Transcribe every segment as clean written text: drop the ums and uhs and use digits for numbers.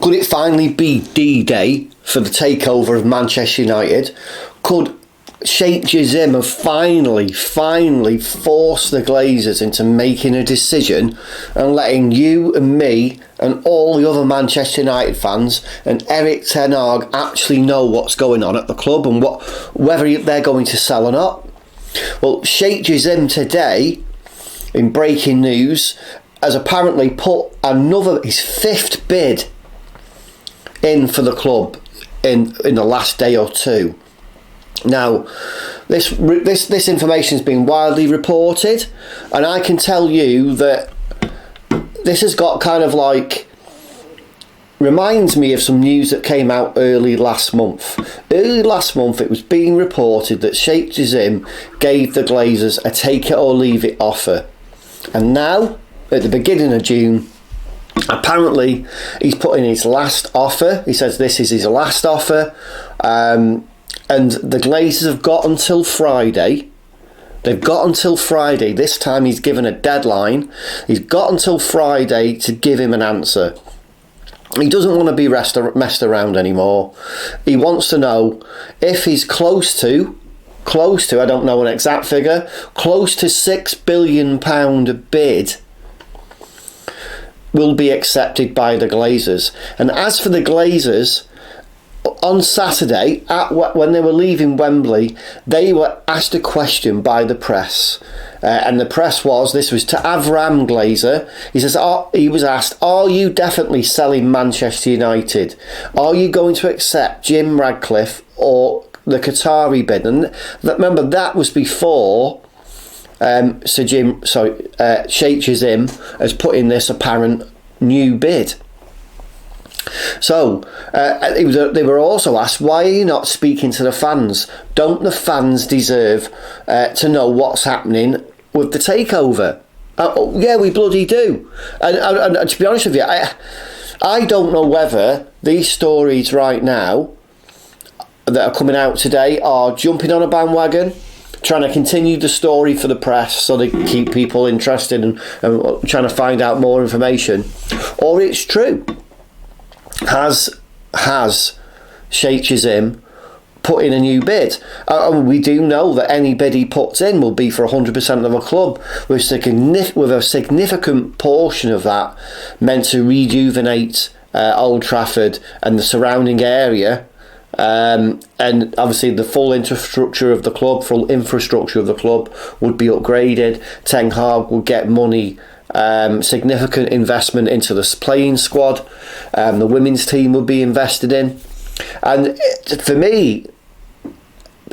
Could it finally be D-Day for the takeover of Manchester United? Could Sheikh Jassim have finally forced the Glazers into making a decision and letting you and me and all the other Manchester United fans and Erik Ten Hag actually know what's going on at the club and whether they're going to sell or not? Well, Sheikh Jassim today, in breaking news, has apparently put his 5th bid in for the club in the last day or two. Now, this information has been widely reported, and I can tell you that this has got kind of like, reminds me of some news that came out early last month. Early last month, it was being reported that Sheikh Jassim gave the Glazers a take it or leave it offer, and now at the beginning of June, apparently he's put in his last offer. He says this is his last offer. And the Glazers have got until Friday. They've got until Friday. This time he's given a deadline. He's got until Friday to give him an answer. He doesn't want to be messed around anymore. He wants to know if he's close to, I don't know an exact figure, close to £6 billion bid will be accepted by the Glazers. And as for the Glazers, on Saturday, when they were leaving Wembley, they were asked a question by the press. And the press this was to Avram Glazer. He was asked, are you definitely selling Manchester United? Are you going to accept Jim Ratcliffe or the Qatari bid? And remember, that was before Sheikh Jassim has put in this apparent new bid. So they were also asked, why are you not speaking to the fans? Don't the fans deserve to know what's happening with the takeover? Yeah, we bloody do. And to be honest with you, I don't know whether these stories right now that are coming out today are jumping on a bandwagon, trying to continue the story for the press so they keep people interested and trying to find out more information, or it's true. Has Sheikh Jassim put in a new bid? We do know that any bid he puts in will be for 100% of a club, with a significant portion of that meant to rejuvenate Old Trafford and the surrounding area. And obviously the full infrastructure of the club would be upgraded. Ten Hag would get money, significant investment into the playing squad. The women's team would be invested in. And for me,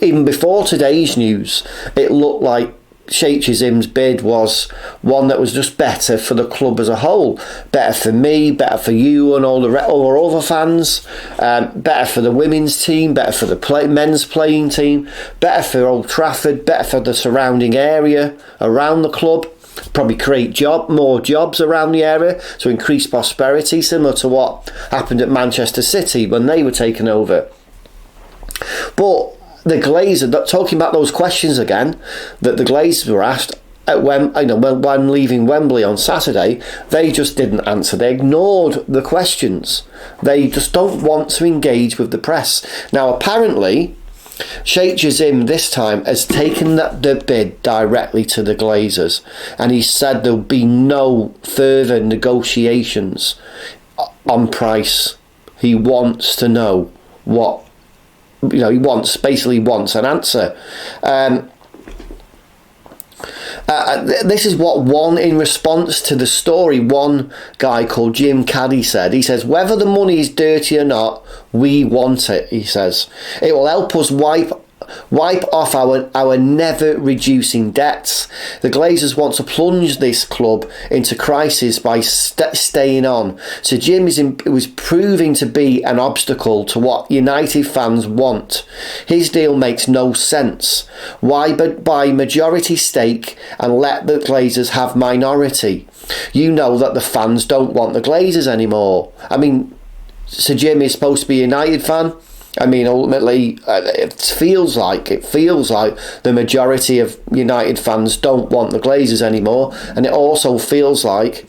even before today's news, it looked like Sheikh Jassim's bid was one that was just better for the club as a whole. Better for me, better for you and all our other fans, better for the women's team, better for the men's playing team, better for Old Trafford, better for the surrounding area around the club. Probably create more jobs around the area to increase prosperity, similar to what happened at Manchester City when they were taken over. But the Glazers, talking about those questions again that the Glazers were asked when leaving Wembley on Saturday, they just didn't answer. They ignored the questions. They just don't want to engage with the press. Now, apparently, Sheikh Jassim this time has taken the bid directly to the Glazers, and he said there'll be no further negotiations on price. He wants to know what, he wants an answer. This is what one, in response to the story, one guy called Jim Caddy said. He says, whether the money is dirty or not, we want it, he says. It will help us wipe off our never reducing debts. The Glazers want to plunge this club into crisis by staying on. So Jim was proving to be an obstacle to what United fans want. His deal makes no sense. Why but buy majority stake and let the Glazers have minority? You know that the fans don't want the Glazers anymore. I mean, Sir Jim is supposed to be a United fan. I mean, ultimately, it feels like the majority of United fans don't want the Glazers anymore, and it also feels like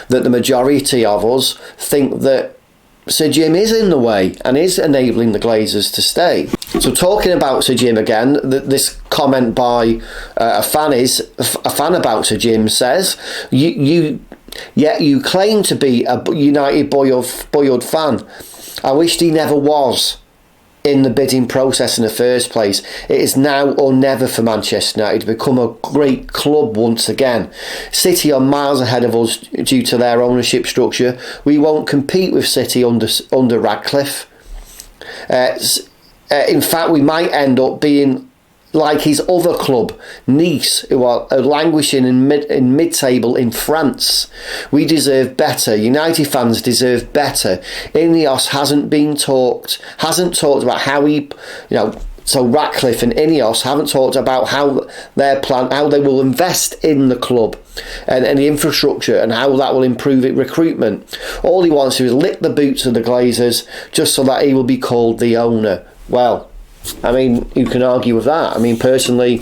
that the majority of us think that Sir Jim is in the way and is enabling the Glazers to stay. So talking about Sir Jim again, this comment by a fan about Sir Jim says, you claim to be a United boyhood fan. I wished he never was in the bidding process in the first place. It is now or never for Manchester United to become a great club once again. City are miles ahead of us due to their ownership structure. We won't compete with City under Ratcliffe. In fact, we might end up being like his other club, Nice, who are languishing in mid-table in France. We deserve better. United fans deserve better. Ineos hasn't talked about how so Ratcliffe and Ineos haven't talked about how they will invest in the club and the infrastructure and how that will improve recruitment. All he wants to do is lick the boots of the Glazers just so that he will be called the owner. Well, I mean, you can argue with that. I mean, personally,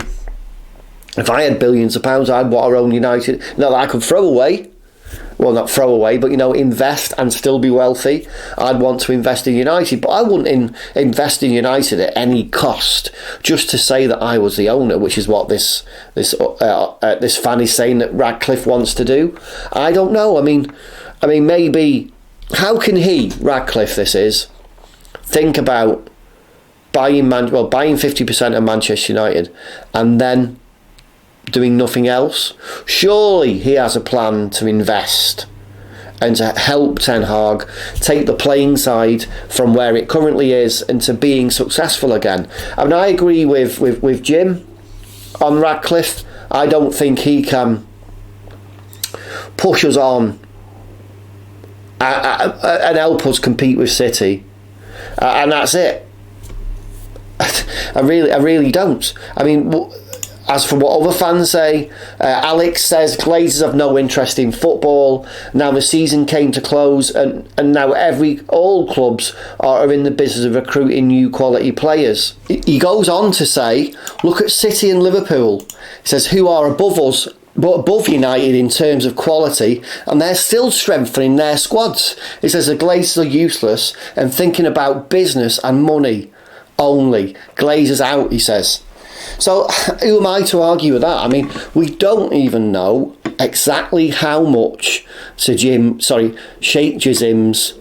if I had billions of pounds, I'd want our own United. Now that I could throw away, well, not throw away, but invest and still be wealthy. I'd want to invest in United, but I wouldn't invest in United at any cost just to say that I was the owner, which is what this fan is saying that Ratcliffe wants to do. I don't know. I mean, maybe how can Ratcliffe, think about buying 50% of Manchester United and then doing nothing else? Surely he has a plan to invest and to help Ten Hag take the playing side from where it currently is into being successful again. I mean, I agree with Jim on Ratcliffe. I don't think he can push us on and help us compete with City, and that's it. I really don't. I mean, as for what other fans say, Alex says Glazers have no interest in football. Now the season came to close, and now all clubs are in the business of recruiting new quality players. He goes on to say, look at City and Liverpool. He says, who are above us, but above United in terms of quality, and they're still strengthening their squads. He says the Glazers are useless and thinking about business and money only. Glazers out, he says. So who am I to argue with that? I mean, we don't even know exactly how much Sheikh Jassim's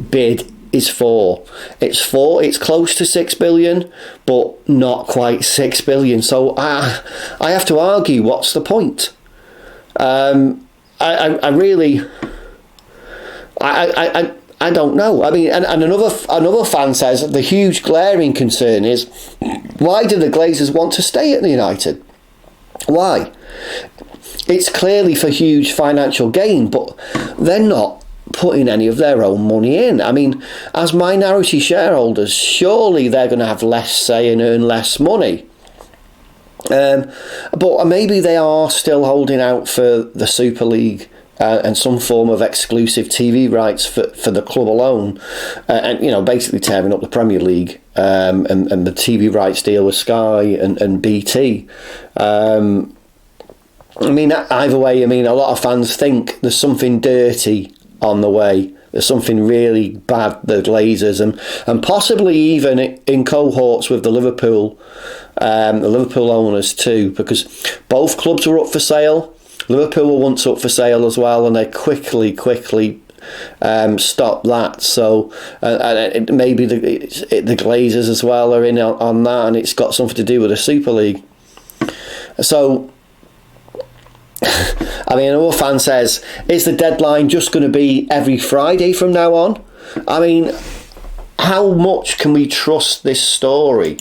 bid is for. It's close to 6 billion, but not quite 6 billion. So I have to argue, what's the point? I don't know. I mean, and another fan says the huge glaring concern is, why do the Glazers want to stay at the United? Why? It's clearly for huge financial gain, but they're not putting any of their own money in. I mean, as minority shareholders, surely they're going to have less say and earn less money. But maybe they are still holding out for the Super League and some form of exclusive TV rights for the club alone, and basically tearing up the Premier League and the TV rights deal with Sky and BT. I mean, either way, I mean, a lot of fans think there's something dirty on the way. There's something really bad, the Glazers, and possibly even in cohorts with the Liverpool owners too, because both clubs were up for sale. Liverpool were once up for sale as well, and they quickly stopped that. So maybe the Glazers as well are in on that, and it's got something to do with the Super League. So, I mean, another fan says, is the deadline just going to be every Friday from now on? I mean, how much can we trust this story?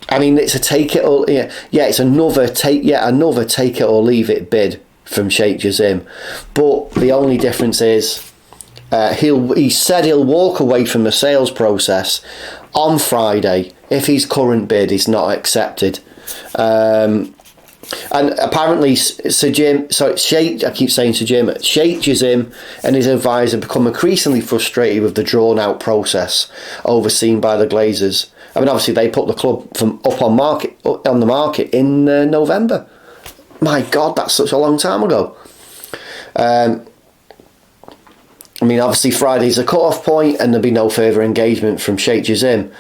I mean, it's a take it or it's another take it or leave it bid from Sheikh Jassim, but the only difference is he said he'll walk away from the sales process on Friday if his current bid is not accepted. And apparently Sheikh Jassim and his advisor become increasingly frustrated with the drawn out process overseen by the Glazers. I mean, obviously they put the club up on the market in November. my God, that's such a long time ago. I mean, obviously Friday's a cut-off point and there'll be no further engagement from Sheikh Jassim.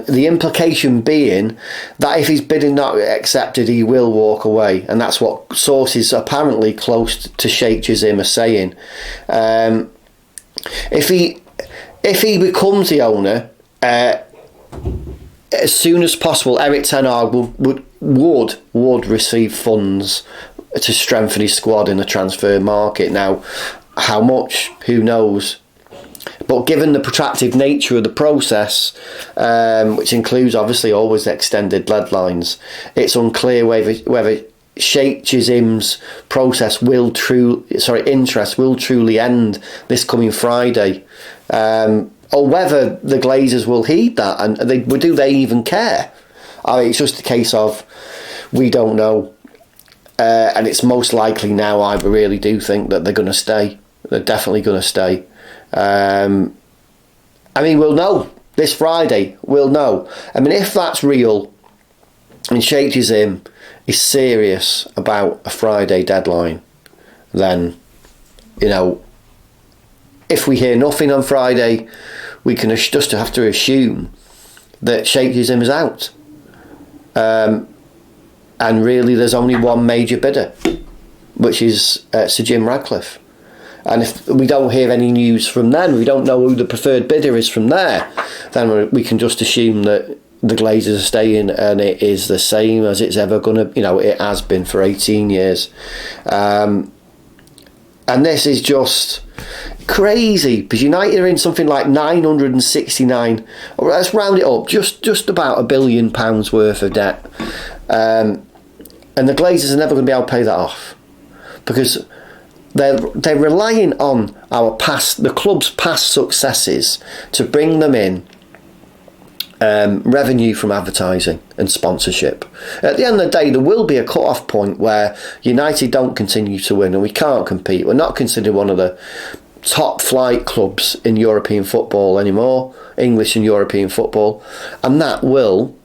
The implication being that if his bidding not accepted, he will walk away. And that's what sources apparently close to Sheikh Jassim are saying. If he becomes the owner, as soon as possible, Erik Ten Hag would receive funds to strengthen his squad in the transfer market. Now, how much? Who knows? But given the protracted nature of the process, which includes obviously always extended deadlines, it's unclear whether Sheikh Jassim's interest will truly end this coming Friday, or whether the Glazers will heed that, and do they even care? I mean, it's just a case of we don't know. And it's most likely now, I really do think that they're going to stay. They're definitely going to stay. I mean, we'll know this Friday. We'll know. I mean, if that's real and Sheikh Jassim is serious about a Friday deadline, then, you know, if we hear nothing on Friday, we can just have to assume that Sheikh Jassim is out. And really, there's only one major bidder, which is Sir Jim Ratcliffe. And if we don't hear any news from them, we don't know who the preferred bidder is from there, then we can just assume that the Glazers are staying, and it is the same as it's ever going to, you know, it has been for 18 years. And this is just crazy, because United are in something like 969, let's round it up, just about £1 billion worth of debt. And the Glazers are never going to be able to pay that off, because they're relying on the club's past successes to bring them in revenue from advertising and sponsorship. At the end of the day, there will be a cut-off point where United don't continue to win and we can't compete. We're not considered one of the top flight clubs in European football anymore, English and European football, and that will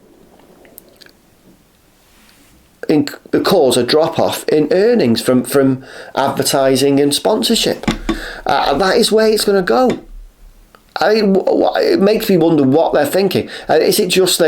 cause a drop-off in earnings from advertising and sponsorship. That is where it's going to go. I mean, it makes me wonder what they're thinking. Is it just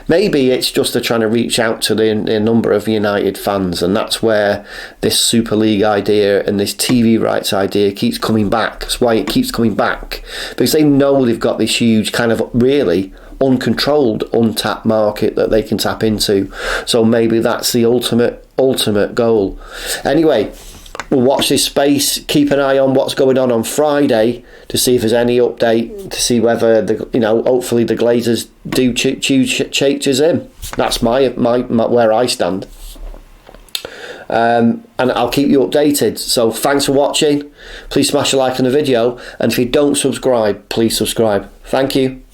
maybe it's just they're trying to reach out to the number of United fans, and that's where this Super League idea and this TV rights idea keeps coming back. That's why it keeps coming back, because they know they've got this huge kind of really uncontrolled, untapped market that they can tap into. So maybe that's the ultimate goal. Anyway, we'll watch this space, keep an eye on what's going on Friday to see if there's any update, to see whether hopefully the Glazers do choose Sheikh Jassim. That's my where I stand. And I'll keep you updated. So thanks for watching. Please smash a like on the video, and if you don't subscribe, please subscribe. Thank you.